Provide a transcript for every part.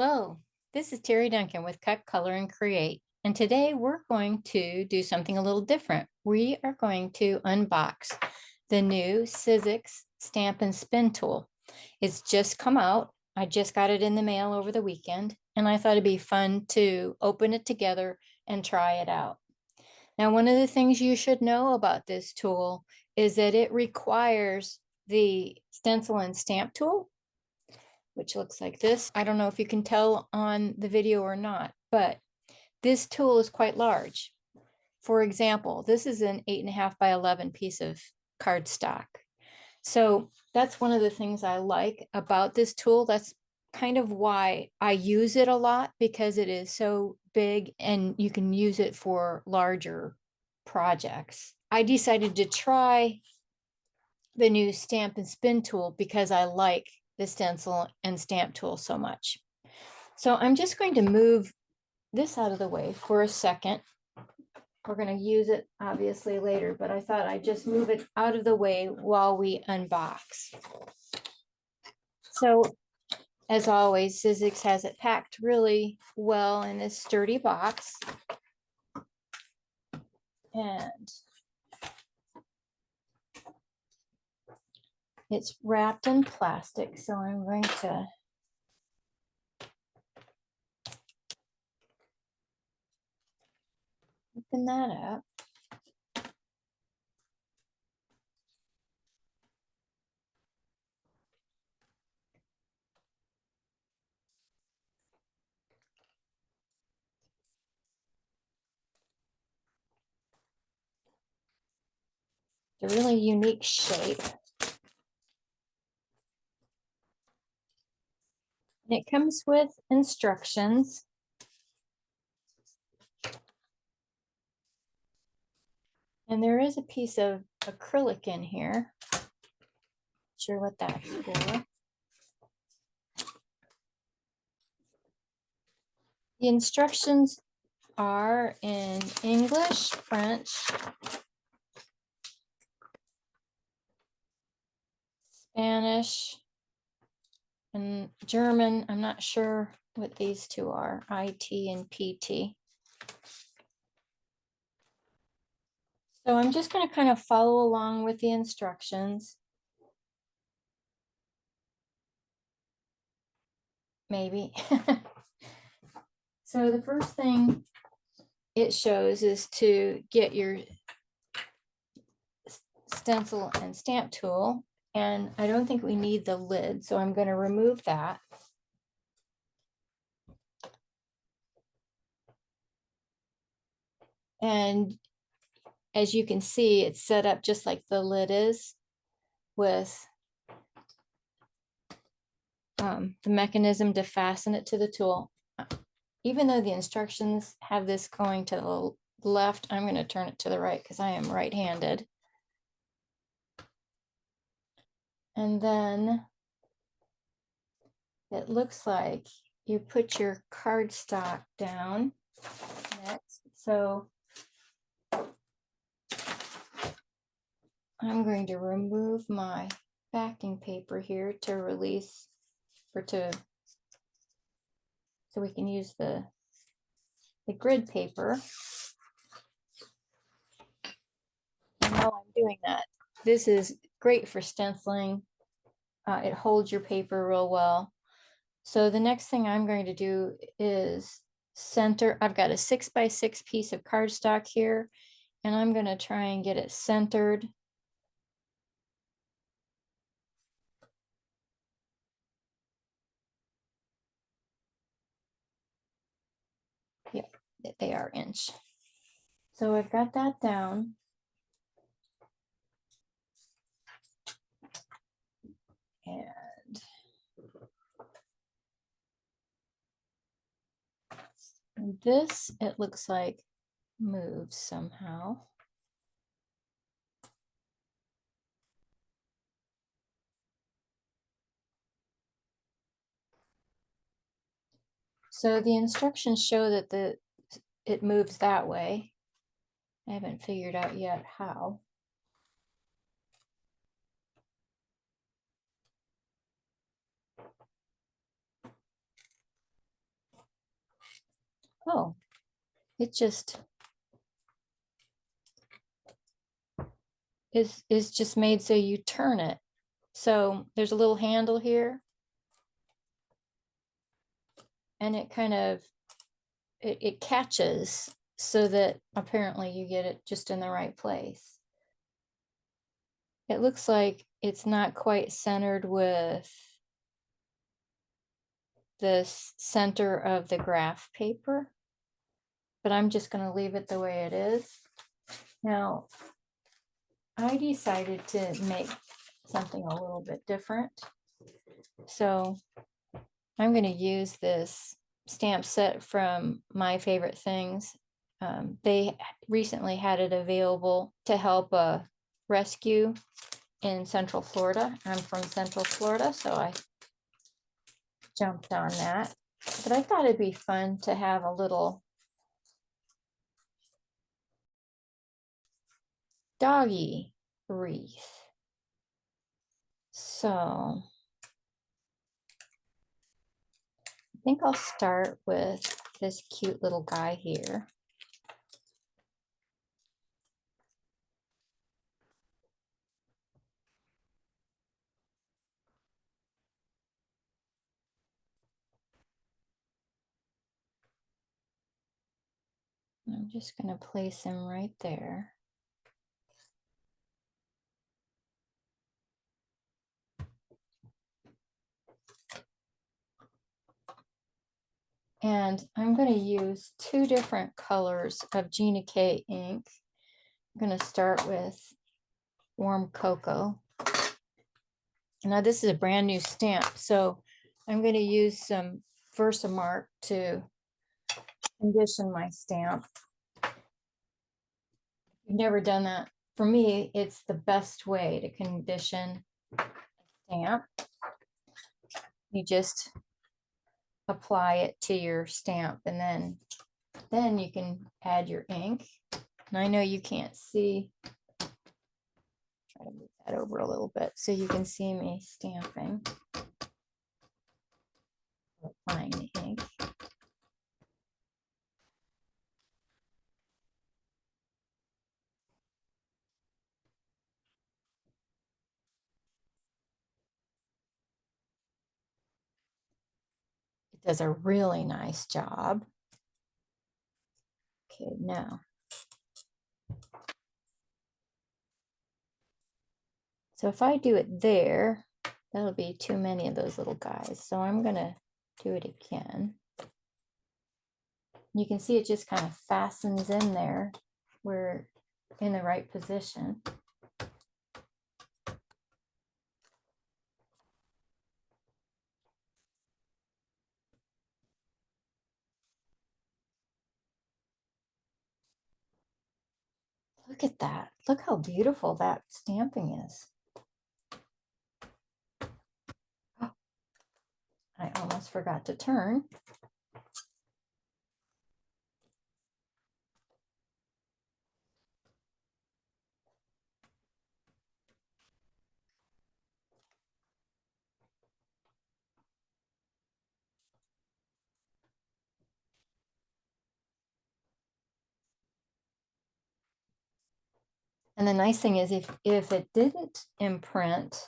Hello, this is Terry Duncan with Cut, Color, and Create. And today we're going to do something a little different. We are going to unbox the new Sizzix stamp and spin tool. It's just come out. I just got it in the mail over the weekend, and I thought it'd be fun to open it together and try it out. Now, one of the things you should know about this tool is that it requires the stencil and stamp tool, which looks like this. I don't know if you can tell on the video or not, but this tool is quite large. For example, this is an 8.5 by 11 piece of cardstock. So that's one of the things I like about this tool. That's kind of why I use it a lot, because it is so big and you can use it for larger projects. I decided to try the new stamp and spin tool because I like the stencil and stamp tool so much. So I'm just going to move this out of the way for a second. We're going to use it obviously later, but I thought I'd just move it out of the way while we unbox. So as always, Sizzix has it packed really well in this sturdy box. And it's wrapped in plastic, so I'm going to open that up. It's a really unique shape. And it comes with instructions. And there is a piece of acrylic in here. Not sure what that's for. The instructions are in English, French, Spanish, and German. I'm not sure what these two are, IT and PT. So I'm just going to kind of follow along with the instructions. Maybe. So the first thing it shows is to get your stencil and stamp tool. And I don't think we need the lid, so I'm going to remove that. And as you can see, it's set up just like the lid is, with the mechanism to fasten it to the tool. Even though the instructions have this going to the left, I'm going to turn it to the right because I am right-handed. And then it looks like you put your cardstock down next. So I'm going to remove my backing paper here to release, or to, so we can use the grid paper. And while I'm doing that, this is great for stenciling. It holds your paper real well. So the next thing I'm going to do is center. I've got a 6 by 6 piece of cardstock here, and I'm going to try and get it centered. Yep, they are inch. So I've got that down. And this, it looks like, moves somehow. So the instructions show that it moves that way. I haven't figured out yet how. Oh, it just is just made so you turn it. So there's a little handle here, and it kind of it catches so that apparently you get it just in the right place. It looks like it's not quite centered with the center of the graph paper, but I'm just going to leave it the way it is. Now, I decided to make something a little bit different. So I'm going to use this stamp set from My Favorite Things. They recently had it available to help a rescue in Central Florida. I'm from Central Florida, so I jumped on that. But I thought it'd be fun to have a little doggy wreath. So I think I'll start with this cute little guy here. I'm just going to place him right there. And I'm going to use two different colors of Gina K ink. I'm going to start with Warm Cocoa. Now this is a brand new stamp, so I'm going to use some Versamark to condition my stamp. I've never done that. For me, it's the best way to condition a stamp. You just apply it to your stamp, and then you can add your ink. And I know you can't see. Try to move that over a little bit so you can see me stamping. Applying the ink. It does a really nice job. Okay, now. So if I do it there, that'll be too many of those little guys. So I'm gonna do it again. You can see it just kind of fastens in there. We're in the right position. Look at that. Look how beautiful that stamping is. Oh, I almost forgot to turn. And the nice thing is if it didn't imprint,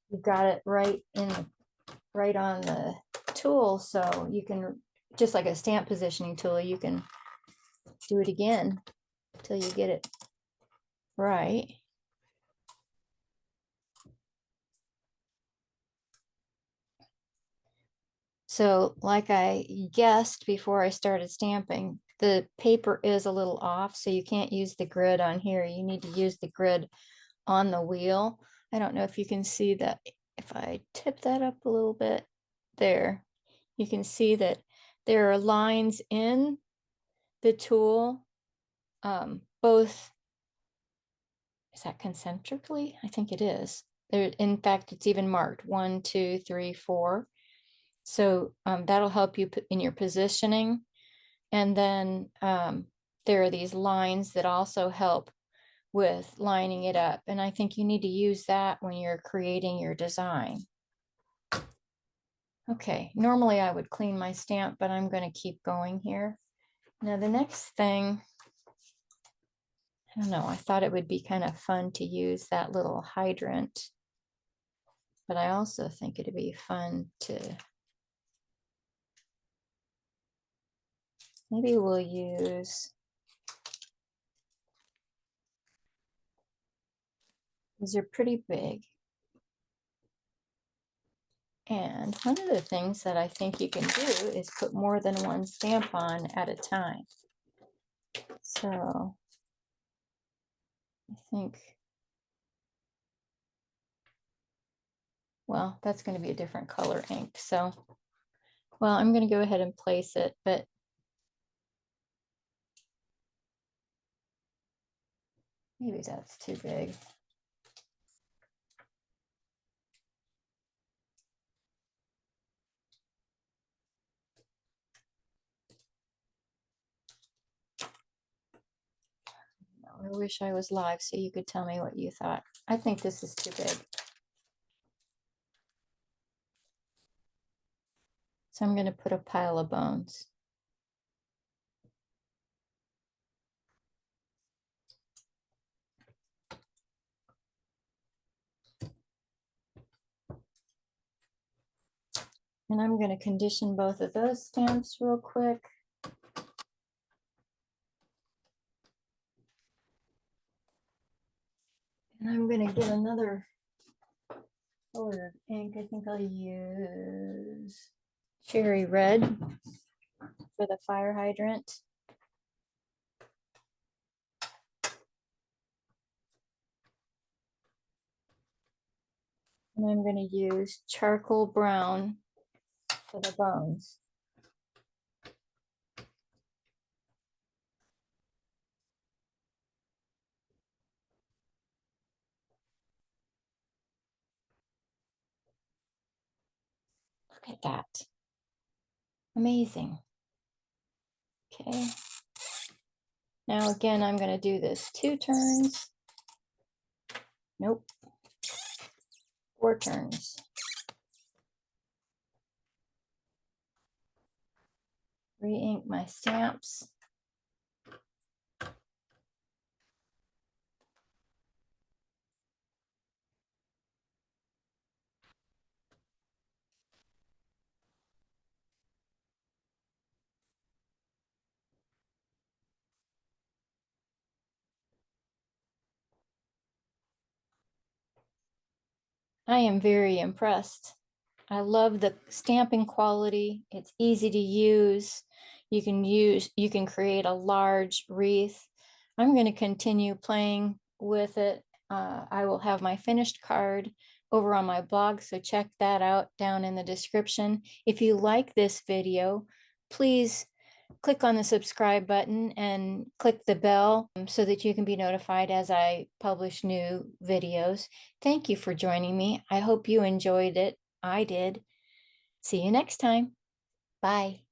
you got it right on the tool, so you can, just like a stamp positioning tool, you can do it again until you get it right. So like I guessed before I started stamping, the paper is a little off, so you can't use the grid on here. You need to use the grid on the wheel. I don't know if you can see that. If I tip that up a little bit, there, you can see that there are lines in the tool, both, is that concentrically? I think it is. There, in fact, it's even marked 1, 2, 3, 4. So that'll help you in your positioning. And then there are these lines that also help with lining it up. And I think you need to use that when you're creating your design. Okay, normally I would clean my stamp, but I'm going to keep going here. Now the next thing, I don't know, I thought it would be kind of fun to use that little hydrant, but I also think it'd be fun to, maybe we'll use, these are pretty big. And one of the things that I think you can do is put more than one stamp on at a time. So I think, well, that's going to be a different color ink. So, well, I'm going to go ahead and place it, but maybe that's too big. I wish I was live so you could tell me what you thought. I think this is too big. So I'm going to put a pile of bones. And I'm going to condition both of those stamps real quick. And I'm going to get another color ink. I think I'll use cherry red for the fire hydrant. And I'm going to use charcoal brown for the bones. Look at that. Amazing. Okay. Now again, I'm going to do this 2 turns. Nope. 4 turns. Re-ink my stamps. I am very impressed. I love the stamping quality. It's easy to use. You can create a large wreath. I'm going to continue playing with it. I will have my finished card over on my blog, so check that out down in the description. If you like this video, please click on the subscribe button and click the bell so that you can be notified as I publish new videos. Thank you for joining me. I hope you enjoyed it. I did. See you next time. Bye.